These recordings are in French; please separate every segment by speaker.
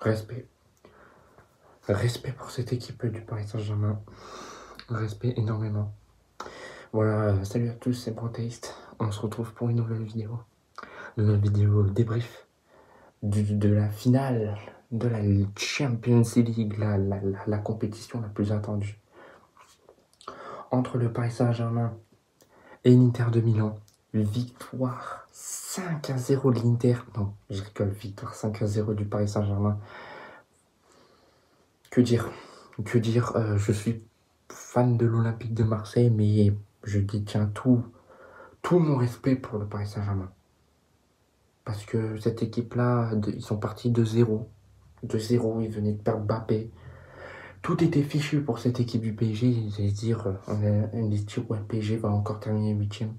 Speaker 1: respect. Respect pour cette équipe du Paris Saint-Germain. Respect énormément. Voilà, salut à tous, c'est Brandtaste. On se retrouve pour une nouvelle vidéo. Nouvelle vidéo débrief de la finale de la Champions League, la compétition la plus attendue. Entre le Paris Saint-Germain et l'Inter de Milan. Victoire 5-0 de l'Inter. Non, je rigole, victoire 5-0 du Paris Saint-Germain. Que dire? Je suis fan de l'Olympique de Marseille, mais je détiens tout mon respect pour le Paris Saint-Germain. Parce que cette équipe-là, ils sont partis de 0. De 0, ils venaient de perdre Mbappé. Tout était fichu pour cette équipe du PSG. Ils allaient se dire, on est sûr, ouais, le PSG va encore terminer 8ème.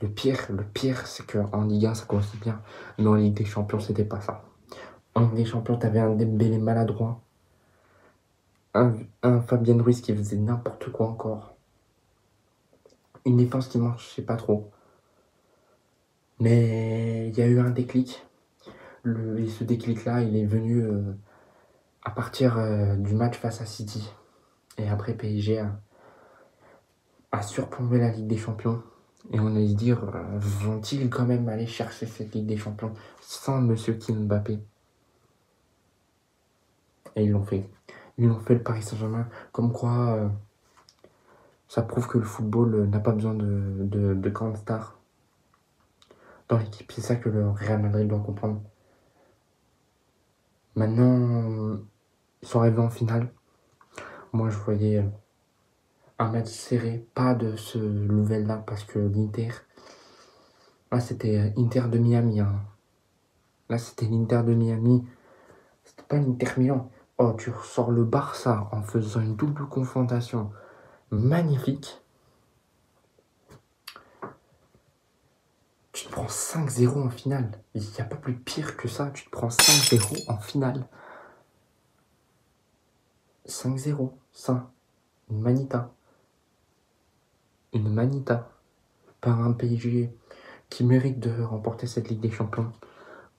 Speaker 1: Le pire, c'est qu'en Ligue 1, ça commençait bien. Mais en Ligue des Champions, c'était pas ça. En Ligue des Champions, t'avais un Dembélé maladroit. Un Fabien Ruiz qui faisait n'importe quoi encore. Une défense qui marchait pas trop. Mais il y a eu un déclic. Et ce déclic-là, il est venu à partir du match face à City. Et après, PSG a surplombé la Ligue des Champions. Et on allait se dire, vont-ils quand même aller chercher cette Ligue des Champions sans Monsieur Kylian Mbappé? Et ils l'ont fait. Ils l'ont fait, le Paris Saint-Germain. Comme quoi, ça prouve que le football n'a pas besoin de grandes stars dans l'équipe. C'est ça que le Real Madrid doit comprendre. Maintenant, ils sont arrivés en finale. Moi, je voyais un match serré. Pas de ce level-là, parce que l'Inter... Là, c'était Inter de Miami. Hein. Là, c'était l'Inter de Miami. C'était pas l'Inter Milan. Oh, tu ressors le Barça en faisant une double confrontation magnifique. Tu te prends 5-0 en finale. Il n'y a pas plus pire que ça. Tu te prends 5-0 en finale. 5-0. Ça. Une manita. Une manita. Par un PSG qui mérite de remporter cette Ligue des Champions.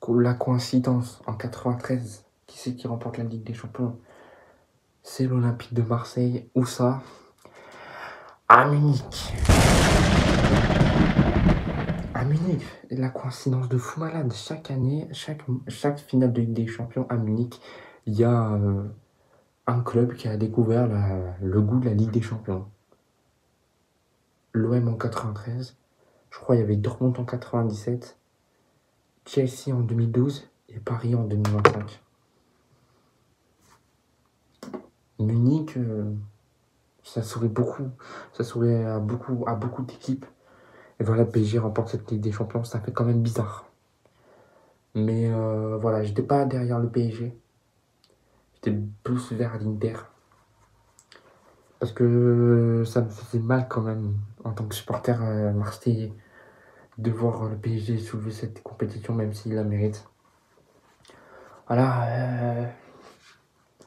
Speaker 1: La coïncidence, en 93, qui c'est qui remporte la Ligue des Champions? C'est l'Olympique de Marseille. Où ça? À Munich. À Munich. La coïncidence de fou malade. Chaque année, chaque finale de Ligue des Champions à Munich, il y a un club qui a découvert le goût de la Ligue des Champions. L'OM en 93, je crois il y avait Dortmund en 97, Chelsea en 2012 et Paris en 2025. Munich, ça sourit beaucoup, ça sourit à beaucoup d'équipes. Et voilà, le PSG remporte cette Ligue des Champions, ça fait quand même bizarre. Mais voilà, j'étais pas derrière le PSG, j'étais plus vers l'Inter. Parce que ça me faisait mal quand même, en tant que supporter marseillais, de voir le PSG soulever cette compétition, même s'il la mérite. Voilà,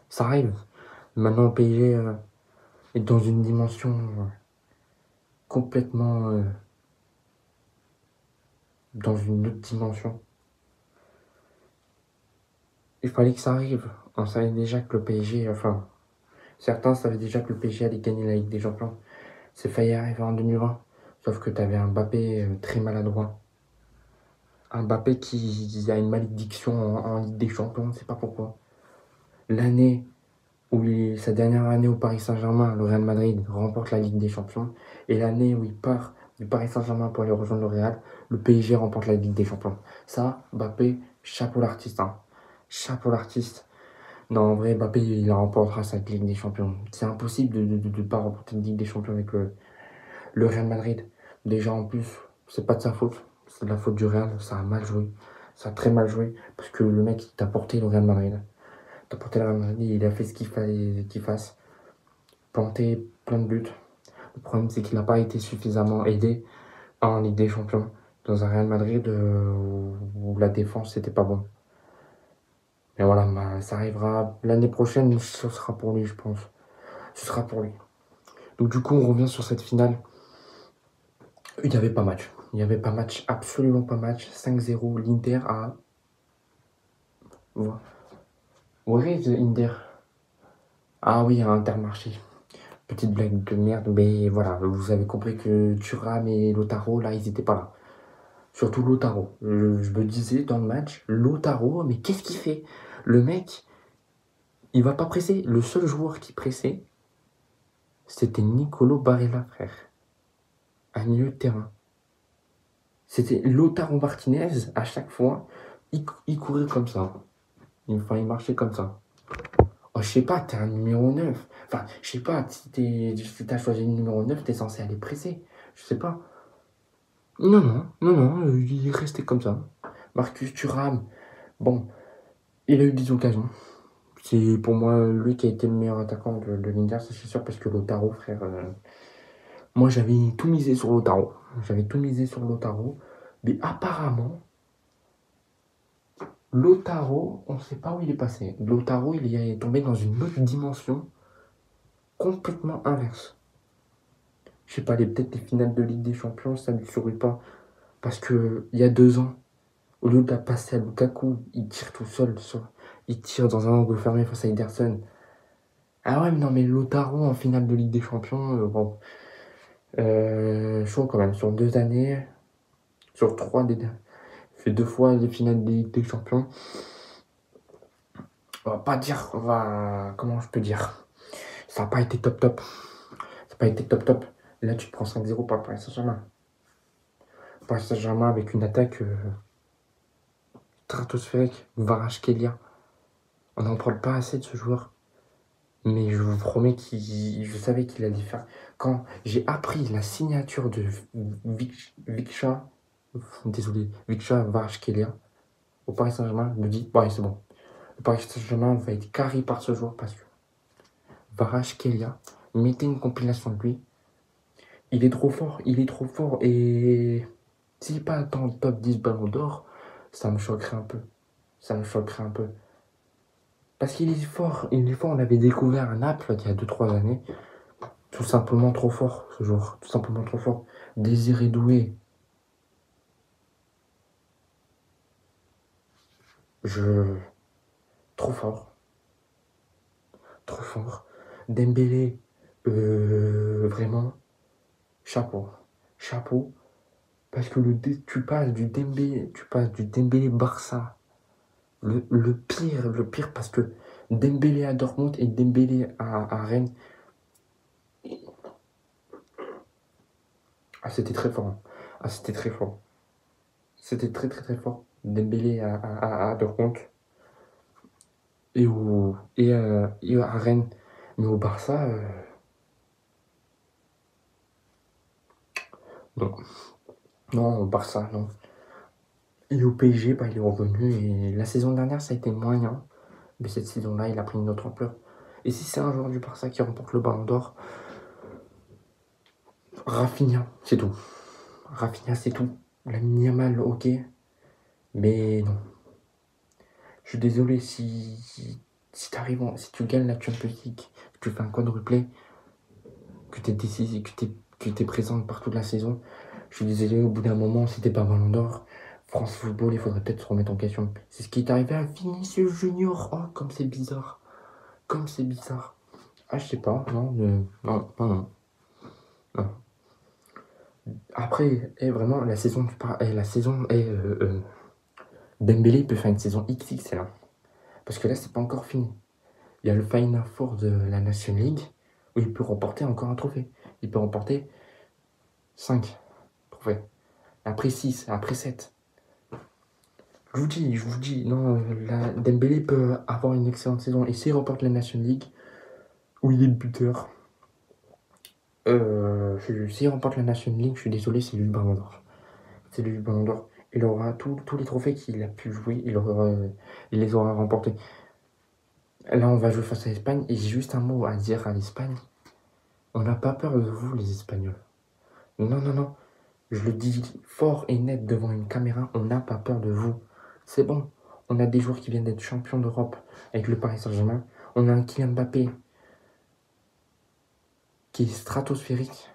Speaker 1: ça arrive. Maintenant, le PSG est dans une dimension complètement... dans une autre dimension. Il fallait que ça arrive. On savait déjà que le PSG... Enfin, certains savaient déjà que le PSG allait gagner la Ligue des Champions. C'est failli arriver en 2020. Sauf que tu avais un Mbappé très maladroit. Un Mbappé qui a une malédiction en Ligue des Champions, on ne sait pas pourquoi. L'année où sa dernière année au Paris Saint-Germain, le Real Madrid remporte la Ligue des Champions. Et l'année où il part du Paris Saint-Germain pour aller rejoindre le Real, le PSG remporte la Ligue des Champions. Ça, Mbappé, chapeau l'artiste. Hein. Chapeau l'artiste. Non, en vrai, Mbappé, il remportera cette Ligue des Champions. C'est impossible de ne pas remporter une Ligue des Champions avec le Real Madrid. Déjà, en plus, c'est pas de sa faute. C'est de la faute du Real. Ça a mal joué. Ça a très mal joué. Parce que le mec, il t'a porté le Real Madrid. T'as porté le Real Madrid, il a fait ce qu'il fallait qu'il fasse. Planté plein de buts. Le problème, c'est qu'il n'a pas été suffisamment aidé en Ligue des Champions. Dans un Real Madrid où la défense, c'était pas bon. Mais voilà, ça arrivera l'année prochaine, ce sera pour lui, je pense. Ce sera pour lui. Donc du coup, on revient sur cette finale. Il n'y avait pas match. Il n'y avait pas match, absolument pas match. 5-0, l'Inter a... Where is the Inter? Ah oui, à Intermarché. Petite blague de merde, mais voilà, vous avez compris que Thuram et Lautaro, là, ils étaient pas là. Surtout Lautaro. Je me disais dans le match, Lautaro, mais qu'est-ce qu'il fait? Le mec, il va pas presser. Le seul joueur qui pressait, c'était Nicolo Barella, frère. Un milieu de terrain. C'était Lautaro Martinez, à chaque fois, il courait comme ça. Enfin, il marchait comme ça. Oh, je sais pas, t'es un numéro 9. Enfin, je sais pas, si t'as choisi le numéro 9, t'es censé aller presser. Je sais pas. Non, non, non, non, il est resté comme ça. Marcus Thuram, bon, il a eu des occasions. C'est pour moi lui qui a été le meilleur attaquant de l'Inter, ça c'est sûr, parce que Lautaro, frère. Moi j'avais tout misé sur Lautaro. J'avais tout misé sur Lautaro. Mais apparemment, Lautaro, on ne sait pas où il est passé. Lautaro, il est tombé dans une autre dimension complètement inverse. Je sais pas, peut-être les finales de Ligue des Champions, ça ne lui sourit pas. Parce que il y a 2 ans, au lieu de la passer à Lukaku, il tire tout seul. Il tire dans un angle fermé face à Ederson. Ah ouais, mais non, mais Lautaro en finale de Ligue des Champions, bon. Chaud quand même, sur 2 années, sur 3 il fait 2 fois les finales de Ligue des Champions. On va pas dire, comment je peux dire? Ça n'a pas été top top. Ça n'a pas été top top. Là, tu te prends 5-0 par Paris Saint-Germain. Paris Saint-Germain avec une attaque stratosphérique. Kvaratskhelia. On n'en parle pas assez de ce joueur. Mais je vous promets je savais qu'il allait faire. Quand j'ai appris la signature de Viksha, désolé, Viksha Kvaratskhelia au Paris Saint-Germain, je me dis, ouais, c'est bon. Le Paris Saint-Germain va être carré par ce joueur parce que Kvaratskhelia, mettez une compilation de lui. Il est trop fort, et s'il n'est pas dans le top 10 Ballon d'Or, ça me choquerait un peu. Ça me choquerait un peu. Parce qu'il est fort, on l'avait découvert à Naples il y a 2-3 années. Tout simplement trop fort, ce joueur. Tout simplement trop fort. Désiré Doué. Je. Trop fort. Trop fort. Dembélé. Vraiment. Chapeau. Chapeau. Parce que tu passes du Dembélé Barça. Le pire, parce que Dembélé à Dortmund et Dembélé à Rennes. Ah, c'était très fort. Ah, c'était très fort. C'était très très très fort. Dembélé à Dortmund et à Rennes. Mais au Barça, non. Non, au Barça, non. Et au PSG, bah, il est revenu. Et la saison dernière, ça a été moyen. Mais cette saison-là, il a pris une autre ampleur. Et si c'est un joueur du Barça qui remporte le Ballon d'Or, Rafinha, c'est tout. Rafinha, c'est tout. Lamine Yamal, ok. Mais non. Je suis désolé si tu gagnes la Champions League, que tu fais un quadruplé, que tu es décisif, que t'es présente par toute la saison. Je suis désolé, au bout d'un moment, si t'es pas Ballon d'Or, France Football, il faudrait peut-être se remettre en question. C'est ce qui est arrivé à Vinicius Junior. Oh, comme c'est bizarre. Comme c'est bizarre. Ah, je sais pas. Non, non, non, non. Non. Après, vraiment, la saison Dembélé peut faire une saison XXL. Hein. Parce que là, c'est pas encore fini. Il y a le Final Four de la Nation League où il peut remporter encore un trophée. Il peut remporter 5 trophées. Après 6, après 7. Je vous dis, non, Dembélé peut avoir une excellente saison. Et s'il remporte la Nation League, où il est le buteur, s'il remporte la Nation League, je suis désolé, c'est lui le Ballon d'Or. C'est lui le Ballon d'Or. Il aura tous les trophées qu'il a pu jouer, il les aura remportés. Là, on va jouer face à l'Espagne. Et j'ai juste un mot à dire à l'Espagne. On n'a pas peur de vous, les Espagnols. Non, non, non. Je le dis fort et net devant une caméra, on n'a pas peur de vous. C'est bon. On a des joueurs qui viennent d'être champions d'Europe avec le Paris Saint-Germain. On a un Kylian Mbappé qui est stratosphérique.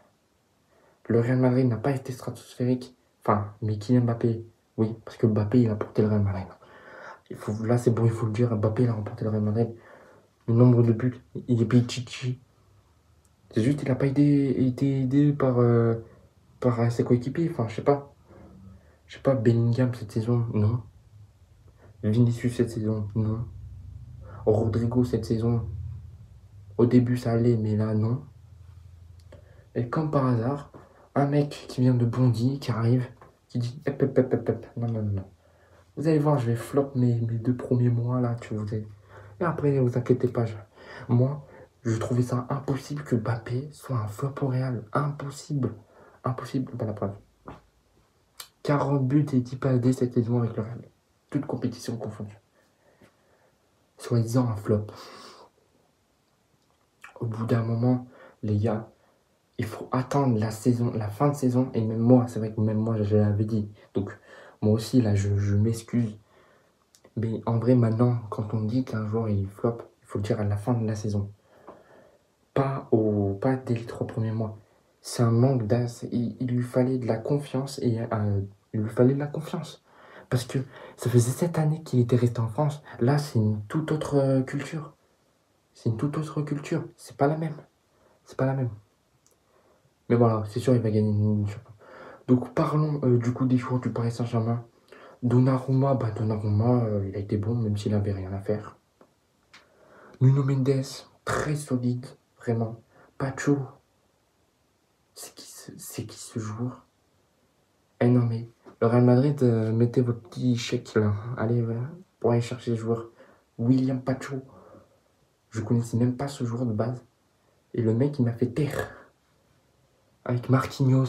Speaker 1: Le Real Madrid n'a pas été stratosphérique. Enfin, mais Kylian Mbappé, oui, parce que Mbappé, il a porté le Real Madrid. Là, c'est bon, il faut le dire. Mbappé, il a remporté le Real Madrid. Le nombre de buts, il est payé Chichi. C'est juste, il n'a pas été aidé par ses coéquipiers. Enfin, je sais pas. Je sais pas, Bellingham cette saison, non. Vinicius cette saison, non. Rodrigo cette saison, au début ça allait, mais là non. Et comme par hasard, un mec qui vient de Bondy, qui arrive, qui dit hep, hep, hep, hep, hep. Non, non, non. Vous allez voir, je vais flop mes 2 premiers mois là, tu vous. Et après, ne vous inquiétez pas. Moi, je trouvais ça impossible que Mbappé soit un flop au Real. Impossible. Impossible, pas la preuve. 40 buts et 10 passes D cette saison avec le Real. Toute compétition confondue. Soi-disant un flop. Au bout d'un moment, les gars, il faut attendre la fin de saison. Et même moi, c'est vrai que même moi, je l'avais dit. Donc, moi aussi, là, je m'excuse. Mais en vrai, maintenant, quand on dit qu'un joueur il flop, il faut le dire à la fin de la saison. Pas dès les 3 premiers mois. C'est un manque d'as. Il lui fallait de la confiance. Il lui fallait de la confiance. Parce que ça faisait 7 années qu'il était resté en France. Là, c'est une toute autre culture. C'est une toute autre culture. C'est pas la même. C'est pas la même. Mais voilà, c'est sûr, il va gagner une champion. Donc parlons du coup des joueurs du Paris Saint-Germain. Donnarumma, il a été bon, même s'il n'avait rien à faire. Nuno Mendes, très solide, vraiment. Pacho, c'est qui ce joueur? Eh non mais, le Real Madrid, mettez votre petit chèque là. Allez, voilà, pour aller chercher le joueur. William Pacho. Je connaissais même pas ce joueur de base. Et le mec, il m'a fait taire. Avec Marquinhos,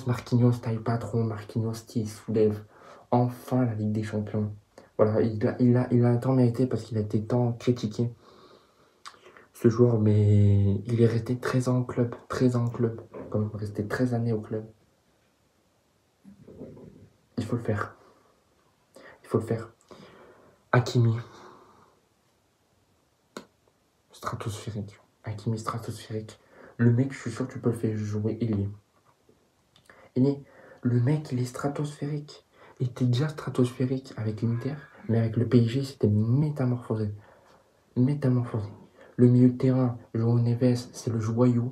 Speaker 1: taille patron, Marquinhos qui soulève enfin la Ligue des Champions. Voilà, il a un temps mérité parce qu'il a été tant critiqué, ce joueur, mais il est resté 13 ans au club, 13 ans au club, comme resté 13 années au club. Il faut le faire. Il faut le faire. Hakimi. Stratosphérique. Hakimi stratosphérique. Le mec, je suis sûr que tu peux le faire jouer ailier. Et le mec, il est stratosphérique. Il était déjà stratosphérique avec l'Inter, mais avec le PSG, c'était métamorphosé. Métamorphosé. Le milieu de terrain, João Neves, c'est le joyau.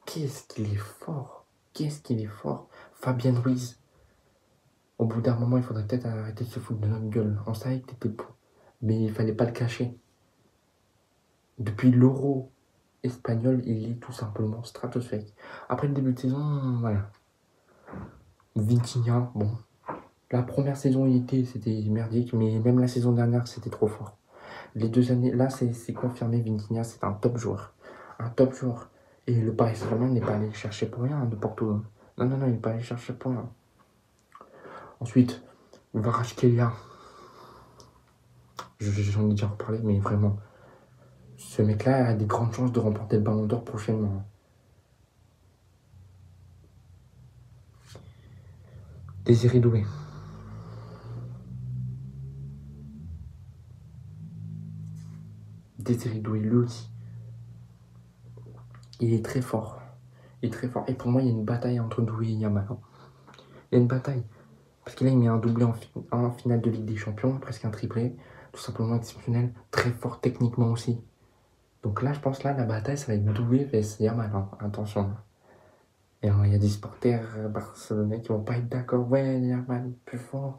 Speaker 1: Qu'est-ce qu'il est fort. Qu'est-ce qu'il est fort. Fabien Ruiz. Au bout d'un moment, il faudrait peut-être arrêter de se foutre de notre gueule. On savait que t'étais bon, mais il fallait pas le cacher. Depuis l'Euro espagnol, il est tout simplement stratosphérique. Après le début de saison, voilà. Vitinha, bon. La première saison, c'était merdique, mais même la saison dernière, c'était trop fort. Les 2 années, là, c'est confirmé, Vitinha, c'est un top joueur. Un top joueur. Et le Paris Saint-Germain n'est pas allé chercher pour rien de Porto. Non, non, non, il n'est pas allé chercher pour rien. Ensuite, Kvaratskhelia. J'en ai déjà reparlé, mais vraiment, ce mec-là a des grandes chances de remporter le Ballon d'Or prochainement. Désiré Doué. Désiré Doué, lui aussi. Il est très fort. Il est très fort. Et pour moi, il y a une bataille entre Doué et Yamal. Il y a une bataille. Parce que là, il met un doublé en finale de Ligue des Champions, presque un triplé. Tout simplement exceptionnel. Très fort techniquement aussi. Donc là, je pense là, la bataille, ça va être Doué vs Yamal. Hein. Attention. Et il y a des supporters barcelonais qui vont pas être d'accord. Ouais, Yamal est plus fort.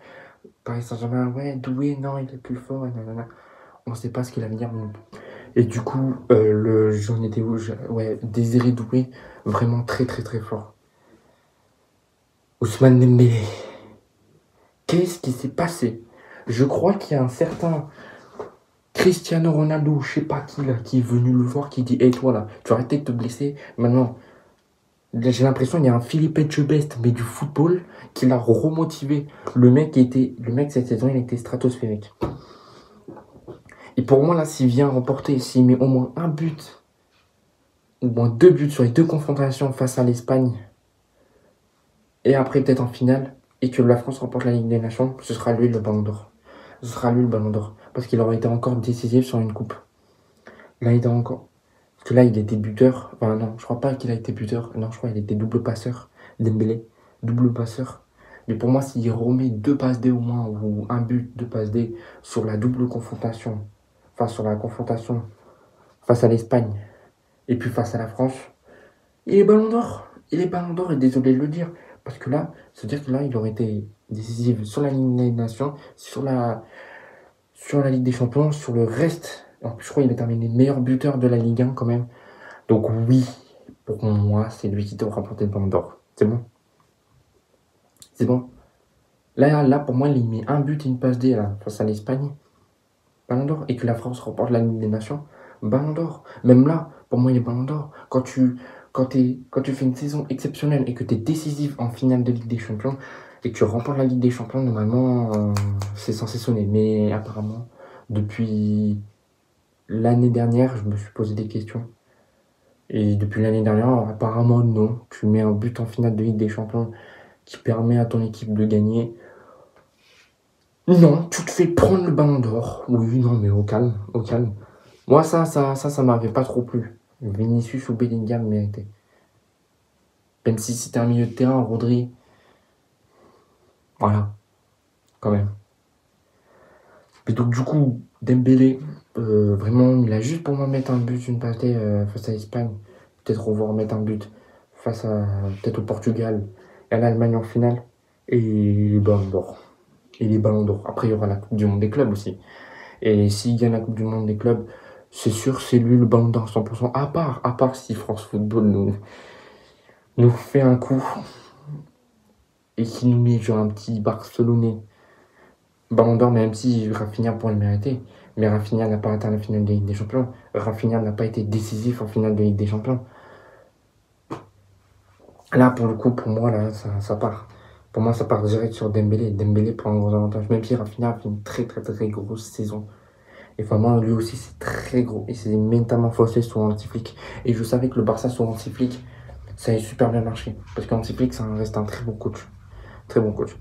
Speaker 1: Paris Saint-Germain, ouais, Doué, non, il est plus fort. Nanana. On sait pas ce qu'il va venir. Et du coup, j'en étais où ouais, Désiré Doué, vraiment très très très fort. Ousmane Dembélé. Qu'est-ce qui s'est passé? Je crois qu'il y a un certain Cristiano Ronaldo, je sais pas qui là, qui est venu le voir, qui dit hey, toi là, tu vas arrêter de te blesser. Maintenant, j'ai l'impression qu'il y a un Philippe Etchebest, mais du football, qui l'a remotivé. Le mec cette saison, il était stratosphérique. Et pour moi, là, s'il vient remporter, s'il met au moins un but, au moins 2 buts sur les 2 confrontations face à l'Espagne, et après peut-être en finale, et que la France remporte la Ligue des Nations, ce sera lui le Ballon d'Or. Ce sera lui le Ballon d'Or. Parce qu'il aurait été encore décisif sur une coupe. Là, il est encore. Parce que là, il était buteur. Enfin, non, je crois pas qu'il a été buteur. Non, je crois qu'il était double passeur. Dembélé. Double passeur. Mais pour moi, s'il remet 2 passes D au moins, ou un but, 2 passes D, sur la double confrontation, enfin sur la confrontation face à l'Espagne et puis face à la France, il est ballon d'or. Il est ballon d'or et désolé de le dire. Parce que là, c'est-à-dire que là, il aurait été décisif sur la Ligue des Nations, sur la Ligue des Champions, sur le reste. En plus, je crois qu'il a terminé meilleur buteur de la Ligue 1 quand même. Donc oui, pour moi, c'est lui qui doit remporter le ballon d'or. C'est bon. C'est bon. Là, pour moi, il met un but et une passe D là, face à l'Espagne. Ballon d'or. Et que la France remporte la Ligue des Nations. Ballon d'or. Même là, pour moi, il est ballon d'or. Quand tu fais une saison exceptionnelle et que tu es décisif en finale de Ligue des Champions et que tu remportes la Ligue des Champions, normalement, c'est censé sonner. Mais apparemment, depuis l'année dernière, je me suis posé des questions. Et depuis l'année dernière, apparemment, non. Tu mets un but en finale de Ligue des Champions qui permet à ton équipe de gagner. Non, tu te fais prendre le ballon d'or. Oui, non, mais au calme, au calme. Moi, ça m'avait pas trop plu. Vinicius ou Bellingham méritait. Même si c'était un milieu de terrain, Rodri. Voilà, quand même. Et donc, du coup, Dembélé, vraiment, il a juste pour moi mettre un but, une passe face à l'Espagne. Peut-être revoir mettre un but face à, peut-être au Portugal et à l'Allemagne en finale. Et les ballons d'or. Et les ballons d'or. Après, il y aura la Coupe du Monde des clubs aussi. Et s'il gagne la Coupe du Monde des clubs, c'est sûr, c'est lui le ballon d'or 100%. À part si France Football nous fait un coup et qu'il nous met genre un petit Barcelonais ballon d'or, même si Rafinha pourrait le mériter. Mais Rafinha n'a pas atteint la finale de Ligue des Champions. Rafinha n'a pas été décisif en finale de Ligue des Champions. Là, pour le coup, pour moi, là, ça part. Pour moi, ça part direct sur Dembélé. Dembélé prend un gros avantage. Même si Rafinha a fait une très très très grosse saison. Et vraiment, lui aussi, c'est très gros. Et c'est métamorphosé sous anti-flic. Et je savais que le Barça sous anti-flic, ça allait super bien marcher. Parce qu'anti-flic, ça reste un très bon coach. Très bon coach.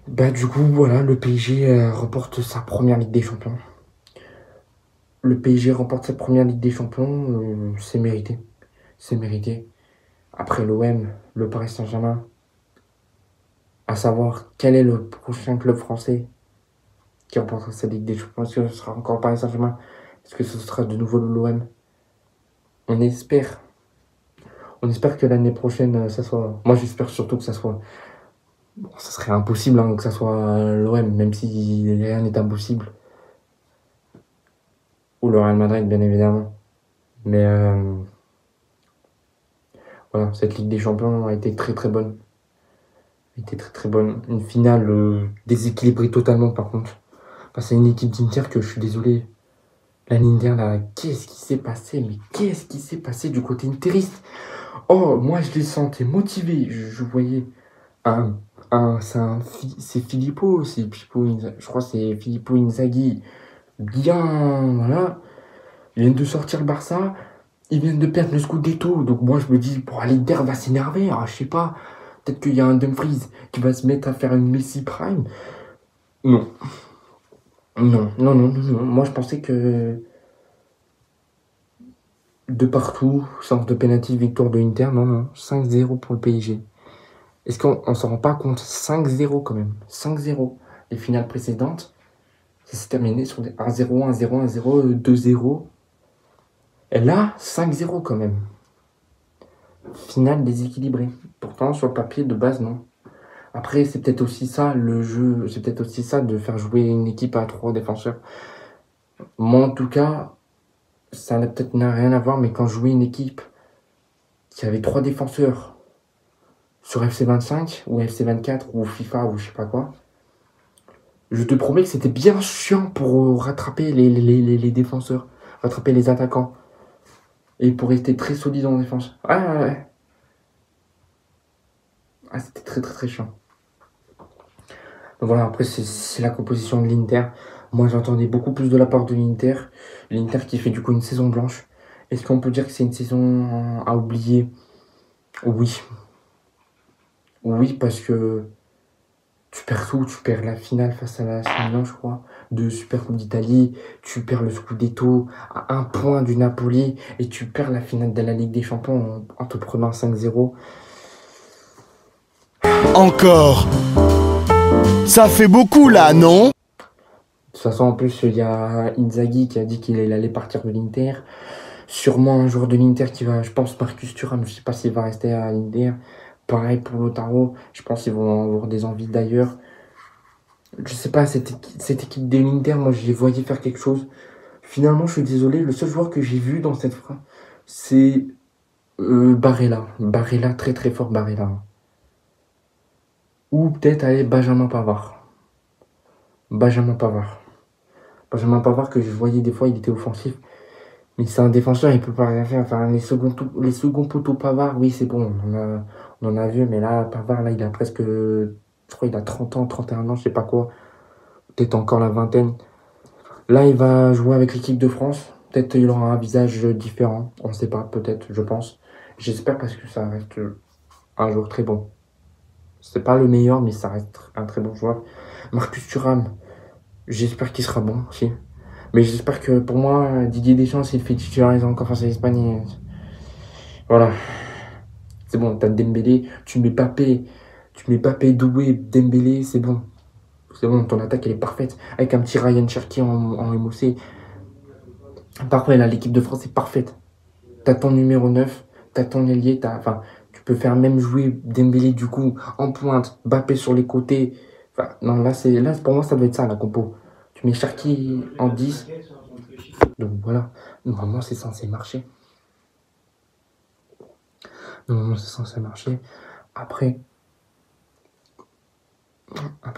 Speaker 1: Bah, du coup, voilà, le PSG remporte sa première Ligue des Champions. Le PSG remporte sa première Ligue des Champions, c'est mérité. C'est mérité. Après l'OM, le Paris Saint-Germain, à savoir quel est le prochain club français qui remportera cette Ligue des Champions. Est-ce que ce sera encore Paris Saint-Germain? Est-ce que ce sera de nouveau l'OM? On espère. On espère que l'année prochaine, ça soit. Moi, j'espère surtout que ça soit. Bon, ça serait impossible que ça soit l'OM, même si rien n'est impossible. Ou le Real Madrid, bien évidemment. Mais voilà, cette Ligue des Champions a été très très bonne. A été très très bonne. Une finale déséquilibrée totalement, par contre. Face à une équipe d'Inter que je suis désolé. La l'Inter, là, qu'est-ce qui s'est passé? Mais qu'est-ce qui s'est passé du côté interiste? Oh, moi, je les sentais motivés. Je voyais c'est Filippo, je crois que c'est Filippo Inzaghi. Bien, voilà. Ils viennent de sortir le Barça. Ils viennent de perdre le Scudetto. Donc moi, je me dis, pour l'Inter va s'énerver. Je sais pas. Peut-être qu'il y a un Dumfries qui va se mettre à faire une Messi Prime. Non. Non. Moi, je pensais que de partout, sens de pénalty, victoire de l'Inter. Non. 5-0 pour le PSG. Est-ce qu'on s'en rend pas compte? 5-0 quand même. 5-0. Les finales précédentes, ça s'est terminé sur des 1-0, 1-0, 1-0, 2-0. Et là, 5-0 quand même. Finale déséquilibrée. Pourtant, sur le papier, de base, non. Après, c'est peut-être aussi ça, le jeu. C'est peut-être aussi ça, de faire jouer une équipe à 3 défenseurs. Moi, en tout cas, ça n'a peut-être rien à voir, mais quand je jouais une équipe qui avait 3 défenseurs sur FC25 ou FC24 ou FIFA ou je sais pas quoi, je te promets que c'était bien chiant pour rattraper les défenseurs, rattraper les attaquants. Et pour rester très solide en défense. Ouais. C'était très très très chiant. Donc voilà, après c'est la composition de l'Inter. Moi j'entendais beaucoup plus de la part de l'Inter. L'Inter qui fait du coup une saison blanche. Est-ce qu'on peut dire que c'est une saison à oublier? Oui. Oui, parce que tu perds tout. Tu perds la finale face à la Milan, je crois, de Super Coupe d'Italie. Tu perds le Scudetto à 1 point du Napoli. Et tu perds la finale de la Ligue des Champions en te prenant 5-0.
Speaker 2: Encore. Ça fait beaucoup là, non?
Speaker 1: De toute façon, en plus, il y a Inzaghi qui a dit qu'il allait partir de l'Inter. Sûrement un joueur de l'Inter qui va, je pense, Marcus Thuram. Je sais pas s'il va rester à l'Inter. Pareil pour Lautaro. Je pense qu'ils vont avoir des envies d'ailleurs. Je sais pas, cette équipe de l'Inter, moi, je les voyais faire quelque chose. Finalement, je suis désolé, le seul joueur que j'ai vu dans cette phrase, c'est Barella. Barella, très très fort Barella. Ou peut-être, allez, Benjamin Pavard. Benjamin Pavard. Benjamin Pavard que je voyais des fois, il était offensif. Mais c'est un défenseur, il peut pas rien faire. Enfin, les seconds poteaux Pavard, oui, c'est bon. On en a vu, mais là, Pavard, là, il a presque, je crois, il a 30 ans, 31 ans, je sais pas quoi. Peut-être encore la vingtaine. Là, il va jouer avec l'équipe de France. Peut-être il aura un visage différent. On ne sait pas, peut-être, je pense. J'espère parce que ça reste un joueur très bon. C'est pas le meilleur, mais ça reste un très bon joueur. Marcus Thuram, j'espère qu'il sera bon aussi. Mais j'espère que pour moi, Didier Deschamps, s'il fait titulariser encore face à l'Espagne, voilà. C'est bon, t'as Dembélé, tu mets Papé, Doué, Dembélé, c'est bon. C'est bon, ton attaque, elle est parfaite. Avec un petit Ryan Cherki en MOC. Parfait, là, l'équipe de France est parfaite. T'as ton numéro 9, t'as ton ailier, enfin, tu peux faire même jouer Dembélé du coup en pointe, Mbappé sur les côtés. Enfin, non, là, pour moi, ça doit être ça, la compo. Tu mets Cherki en 10. Donc voilà, normalement, c'est censé marcher. Normalement, c'est censé marcher. Après,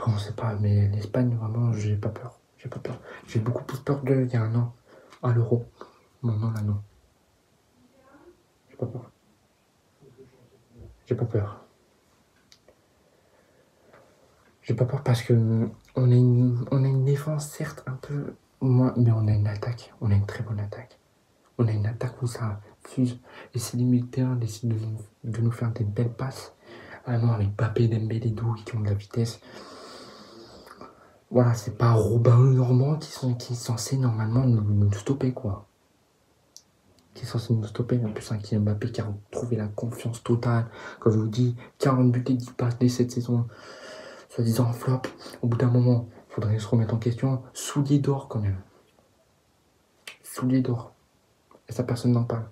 Speaker 1: on sait pas, mais l'Espagne, vraiment, j'ai pas peur. J'ai pas peur. J'ai beaucoup plus peur d'eux il y a un an, à l'Euro. Non, là, non. J'ai pas peur. J'ai pas peur. J'ai pas peur parce que on a une défense, certes, un peu moins, mais on a une attaque. On a une très bonne attaque. On a une attaque où ça fuse. Et c'est les milieux de terrain décident de nous faire des belles passes. Ah non, avec Mbappé, Dembélé, Doué qui ont de la vitesse. Voilà, c'est pas Robin Normand qui est censé normalement nous stopper, quoi. Qui est censé nous stopper. En plus, un Kylian Mbappé qui a trouvé la confiance totale. Comme je vous dis, 40 buts et 10 passes dès cette saison. Soi-disant en flop. Au bout d'un moment, il faudrait se remettre en question. Soulier d'or, quand même. Soulier d'or. Et ça, personne n'en parle.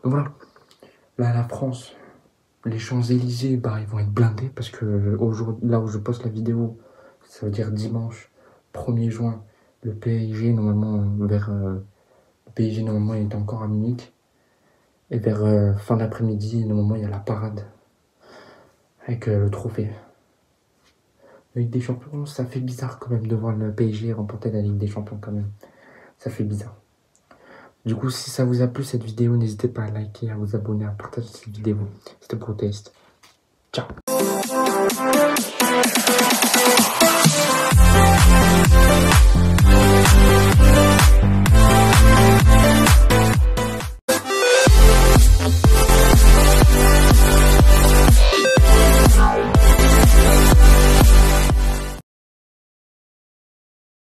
Speaker 1: Donc voilà. Là, la France, les Champs-Élysées, bah, ils vont être blindés parce que là où je poste la vidéo, ça veut dire dimanche 1er juin, le PSG, normalement, le PSG, normalement, il est encore à Munich. Et vers fin d'après-midi, normalement, il y a la parade avec le trophée. La Ligue des Champions, ça fait bizarre quand même de voir le PSG remporter la Ligue des Champions quand même. Ça fait bizarre. Du coup, si ça vous a plu cette vidéo, n'hésitez pas à liker, à vous abonner, à partager cette vidéo. C'était Protest. Ciao.